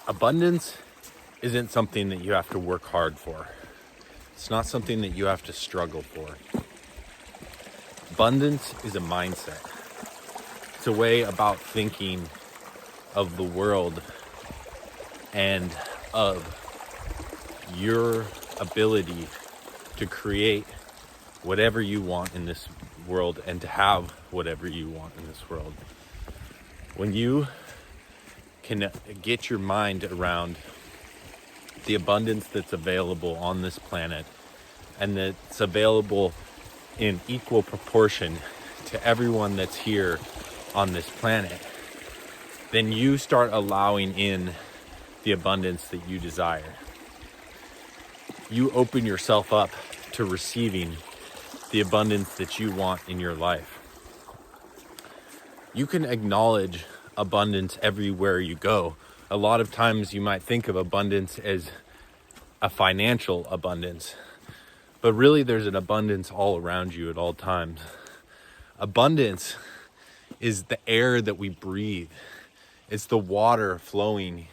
Abundance isn't something that you have to work hard for. It's not something that you have to struggle for. Abundance is a mindset. It's a way about thinking of the world and of your ability to create whatever you want in this world and to have whatever you want in this world. When you can get your mind around the abundance that's available on this planet and that's available in equal proportion to everyone that's here on this planet, then you start allowing in the abundance that you desire. You open yourself up to receiving the abundance that you want in your life. You can acknowledge abundance everywhere you go. A lot of times you might think of abundance as a financial abundance, but really there's an abundance all around you at all times. Abundance is the air that we breathe. It's the water flowing.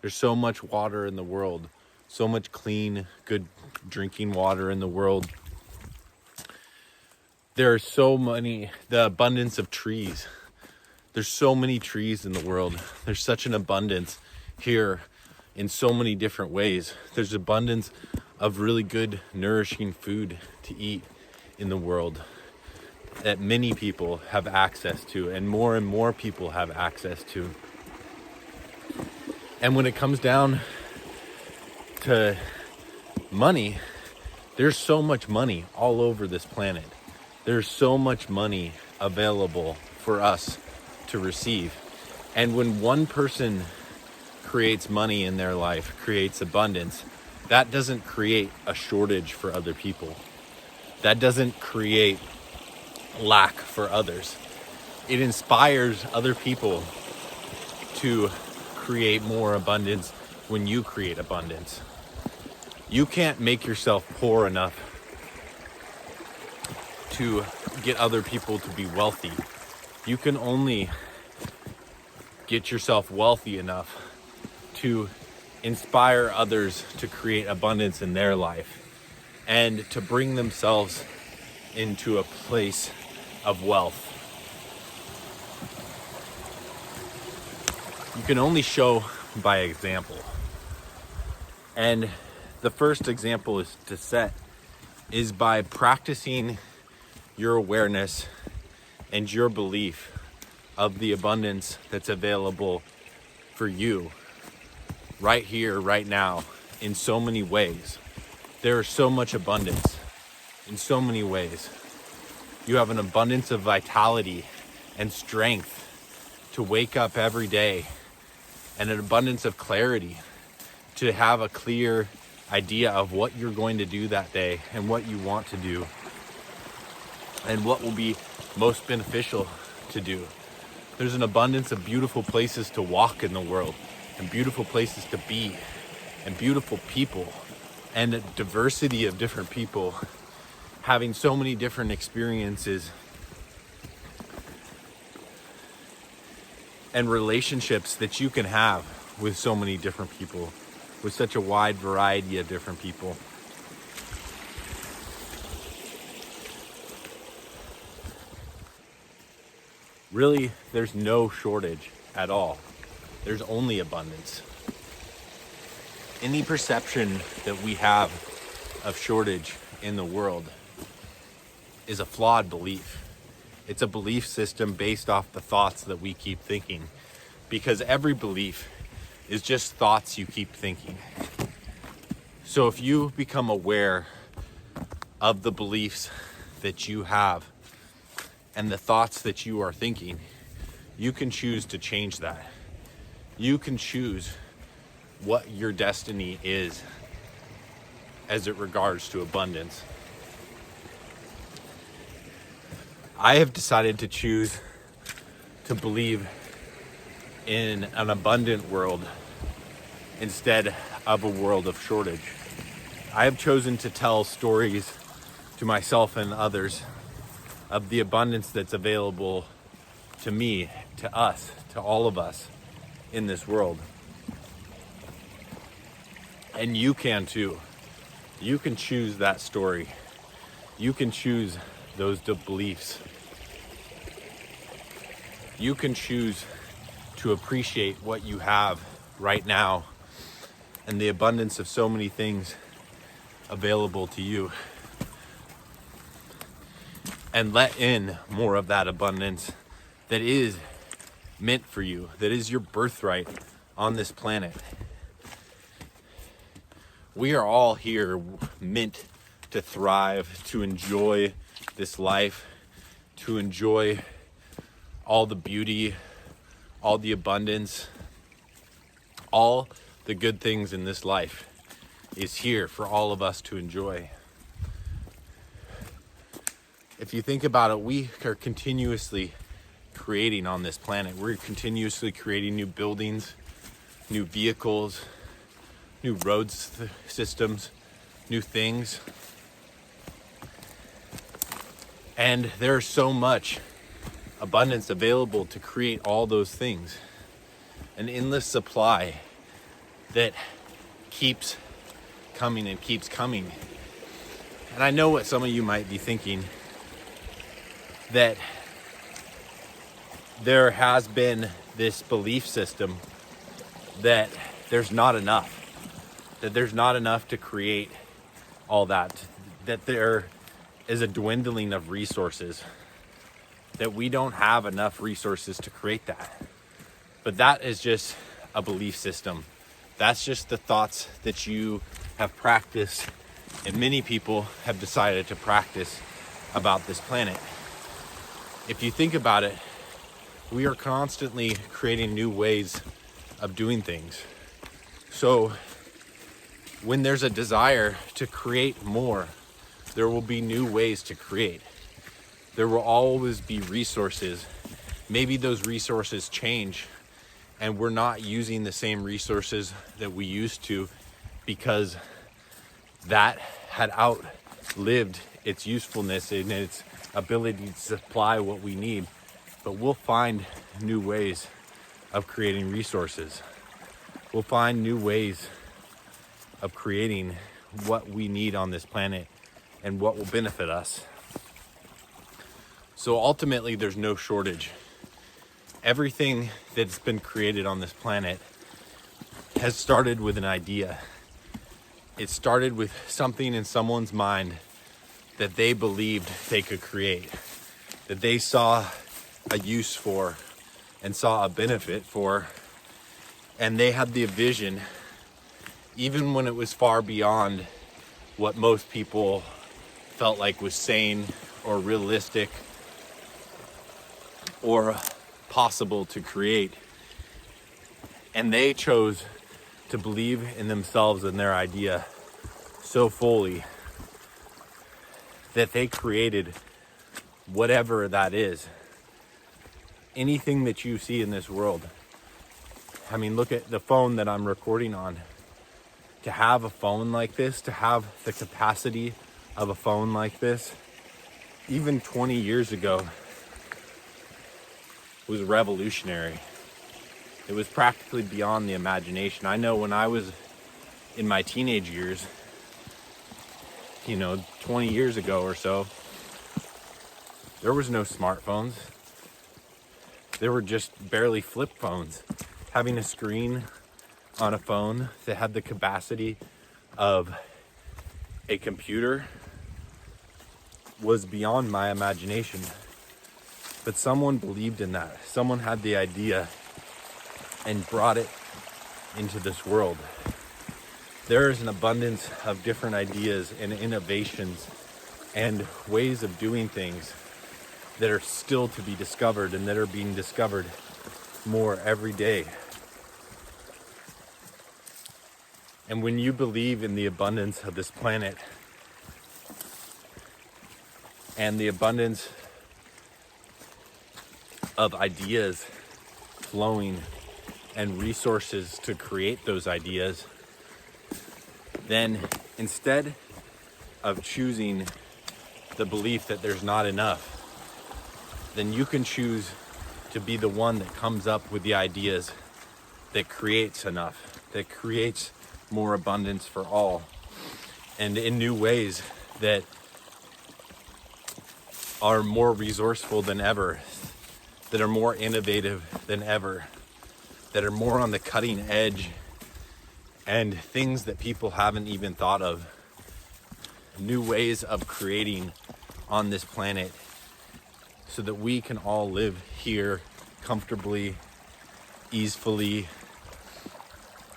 There's so much water in the world, so much clean, good drinking water in the world. There are so many, the abundance of trees. There's so many trees in the world. There's such an abundance here in so many different ways. There's abundance of really good, nourishing food to eat in the world that many people have access to, and more people have access to. And when it comes down to money, there's so much money all over this planet. There's so much money available for us to receive. And when one person creates money in their life, creates abundance, that doesn't create a shortage for other people. That doesn't create lack for others. It inspires other people to create more abundance when you create abundance. You can't make yourself poor enough to get other people to be wealthy. You can only get yourself wealthy enough to inspire others to create abundance in their life and to bring themselves into a place of wealth. You can only show by example. And the first example is to set is by practicing your awareness and your belief of the abundance that's available for you right here, right now, in so many ways. There is so much abundance in so many ways. You have an abundance of vitality and strength to wake up every day, and an abundance of clarity to have a clear idea of what you're going to do that day and what you want to do and what will be most beneficial to do. There's an abundance of beautiful places to walk in the world, and beautiful places to be, and beautiful people, and a diversity of different people having so many different experiences and relationships that you can have with so many different people, with such a wide variety of different people. Really, there's no shortage at all. There's only abundance. Any perception that we have of shortage in the world is a flawed belief. It's a belief system based off the thoughts that we keep thinking, because every belief is just thoughts you keep thinking. So if you become aware of the beliefs that you have and the thoughts that you are thinking, you can choose to change that. You can choose what your destiny is as it regards to abundance. I have decided to choose to believe in an abundant world instead of a world of shortage. I have chosen to tell stories to myself and others of the abundance that's available to me, to us, to all of us in this world. And you can too. You can choose that story. You can choose those beliefs. You can choose to appreciate what you have right now and the abundance of so many things available to you. And let in more of that abundance that is meant for you, that is your birthright on this planet. We are all here meant to thrive, to enjoy this life, to enjoy all the beauty, all the abundance, all the good things in this life is here for all of us to enjoy. If you think about it, we are continuously creating on this planet. We're continuously creating new buildings, new vehicles, new road systems, new things. And there's so much abundance available to create all those things. An endless supply that keeps coming and keeps coming. And I know what some of you might be thinking, that there has been this belief system that there's not enough, that there's not enough to create all that there is a dwindling of resources, that we don't have enough resources to create that. But that is just a belief system. That's just the thoughts that you have practiced and many people have decided to practice about this planet. If you think about it, we are constantly creating new ways of doing things. So when there's a desire to create more, there will be new ways to create. There will always be resources. Maybe those resources change and we're not using the same resources that we used to because that had outlived its usefulness and its ability to supply what we need. But we'll find new ways of creating resources. We'll find new ways of creating what we need on this planet and what will benefit us. So ultimately, there's no shortage. Everything that's been created on this planet has started with an idea. It started with something in someone's mind that they believed they could create, that they saw a use for and saw a benefit for, and they had the vision, even when it was far beyond what most people felt like was sane or realistic or possible to create. And they chose to believe in themselves and their idea so fully that they created whatever that is. Anything that you see in this world. I mean, look at the phone that I'm recording on. To have a phone like this, to have the capacity of a phone like this, even 20 years ago, was revolutionary. It was practically beyond the imagination. I know when I was in my teenage years, 20 years ago or so, there was no smartphones. There were just barely flip phones. Having a screen on a phone that had the capacity of a computer was beyond my imagination. But someone believed in that. Someone had the idea and brought it into this world. There is an abundance of different ideas and innovations and ways of doing things that are still to be discovered and that are being discovered more every day. And when you believe in the abundance of this planet and the abundance of ideas flowing and resources to create those ideas, then instead of choosing the belief that there's not enough, then you can choose to be the one that comes up with the ideas that creates enough, that creates more abundance for all, and in new ways that are more resourceful than ever, that are more innovative than ever, that are more on the cutting edge, and things that people haven't even thought of. New ways of creating on this planet so that we can all live here comfortably, easefully,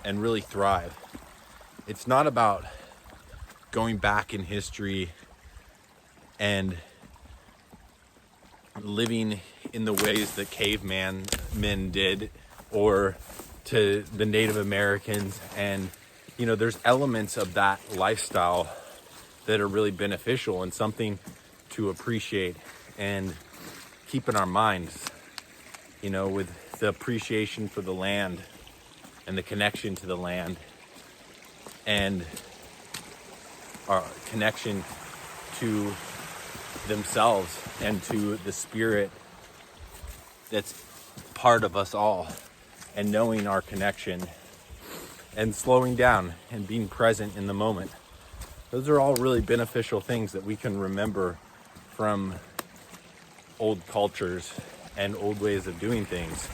and really thrive. It's not about going back in history and living in the ways that caveman men did, or to the Native Americans. And there's elements of that lifestyle that are really beneficial and something to appreciate and keep in our minds, with the appreciation for the land and the connection to the land and our connection to themselves and to the spirit that's part of us all, and knowing our connection and slowing down and being present in the moment. Those are all really beneficial things that we can remember from old cultures and old ways of doing things.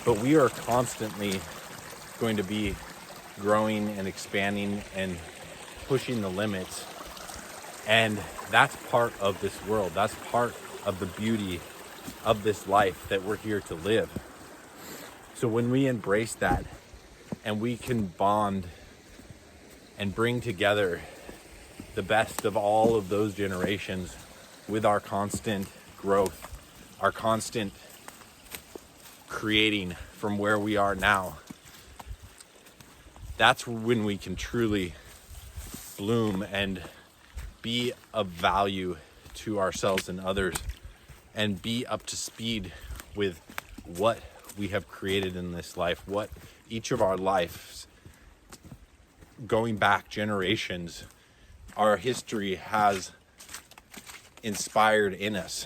But we are constantly going to be growing and expanding and pushing the limits. And that's part of this world. That's part of the beauty of this life that we're here to live. So when we embrace that and we can bond and bring together the best of all of those generations with our constant growth, our constant creating from where we are now, that's when we can truly bloom and be of value to ourselves and others, and be up to speed with what we have created in this life, what each of our lives, going back generations, our history has inspired in us,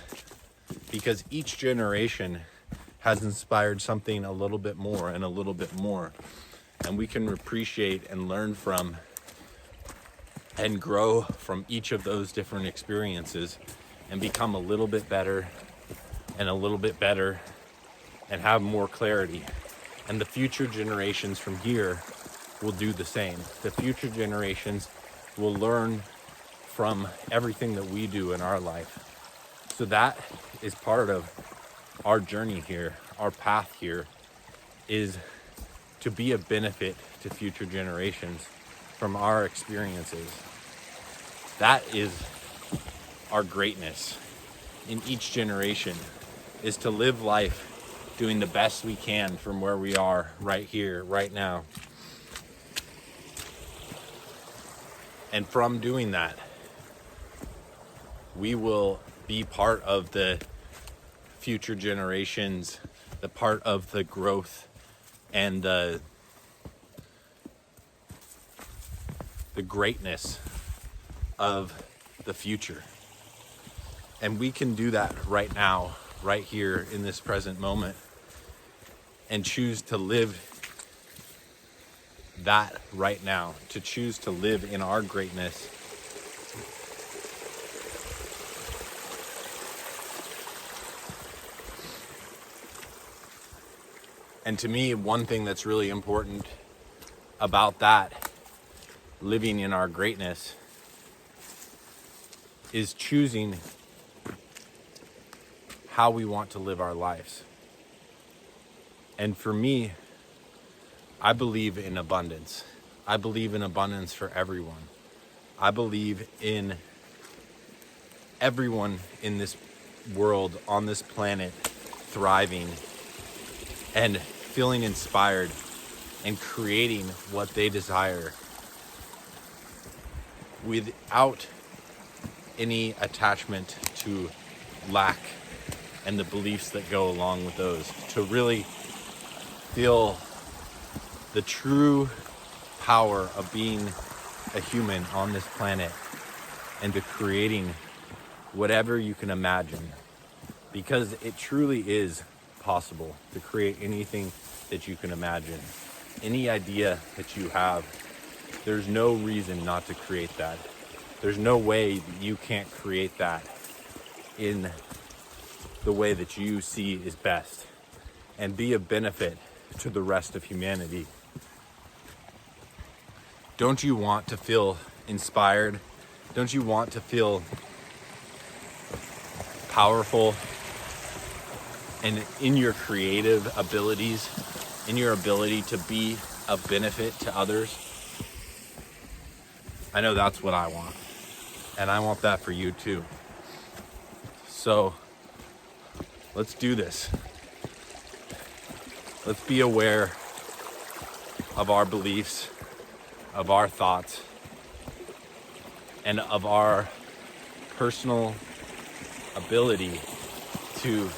because each generation has inspired something a little bit more and a little bit more, and we can appreciate and learn from and grow from each of those different experiences and become a little bit better and a little bit better and have more clarity. And the future generations from here will do the same. The future generations will learn from everything that we do in our life. So that is part of our journey here. Our path here is to be a benefit to future generations from our experiences. That is our greatness in each generation, is to live life doing the best we can from where we are right here, right now. And from doing that, we will be part of the future generations, the part of the growth and the greatness of the future. And we can do that right now, right here in this present moment, and choose to live that right now, to choose to live in our greatness. And to me, one thing that's really important about that, living in our greatness, is choosing how we want to live our lives. And for me, I believe in abundance. I believe in abundance for everyone. I believe in everyone in this world, on this planet, thriving and feeling inspired and creating what they desire without any attachment to lack and the beliefs that go along with those, to really feel the true power of being a human on this planet and to creating whatever you can imagine, because it truly is possible to create anything that you can imagine. Any idea that you have There's no reason not to create that. There's no way that you can't create that in the way that you see is best and be a benefit to the rest of humanity. Don't you want to feel inspired? Don't you want to feel powerful and in your creative abilities, in your ability to be of benefit to others? I know that's what I want, and I want that for you too. So let's do this. Let's be aware of our beliefs, of our thoughts, and of our personal ability to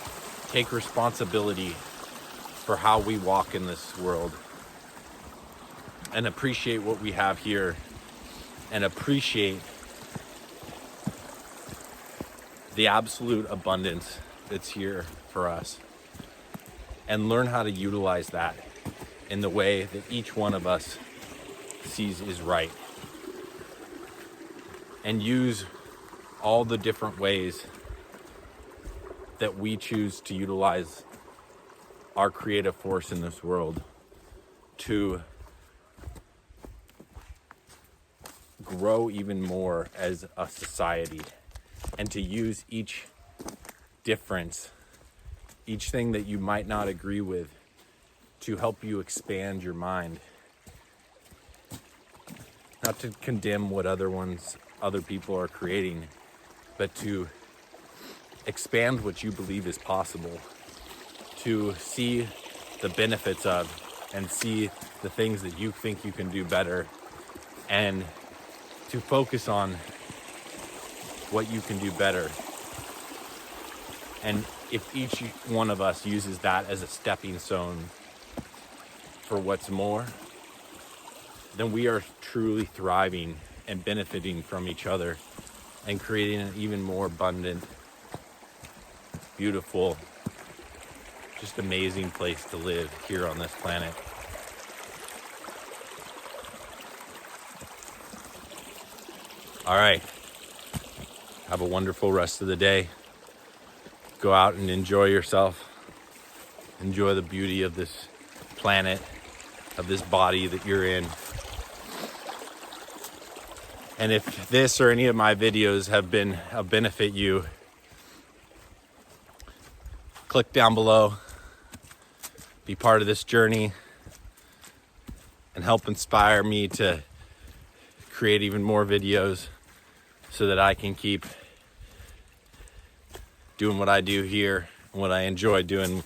take responsibility for how we walk in this world, and appreciate what we have here, and appreciate the absolute abundance that's here for us, and learn how to utilize that in the way that each one of us sees is right, and use all the different ways that we choose to utilize our creative force in this world to grow even more as a society, and to use each difference, each thing that you might not agree with, to help you expand your mind. Not to condemn what other people are creating, but to expand what you believe is possible, to see the benefits of and see the things that you think you can do better, and to focus on what you can do better. And if each one of us uses that as a stepping stone for what's more, then we are truly thriving and benefiting from each other and creating an even more abundant, beautiful, just amazing place to live here on this planet. All right. Have a wonderful rest of the day. Go out and enjoy yourself. Enjoy the beauty of this planet, of this body that you're in. And if this or any of my videos have been a benefit you, click down below, be part of this journey, and help inspire me to create even more videos so that I can keep doing what I do here and what I enjoy doing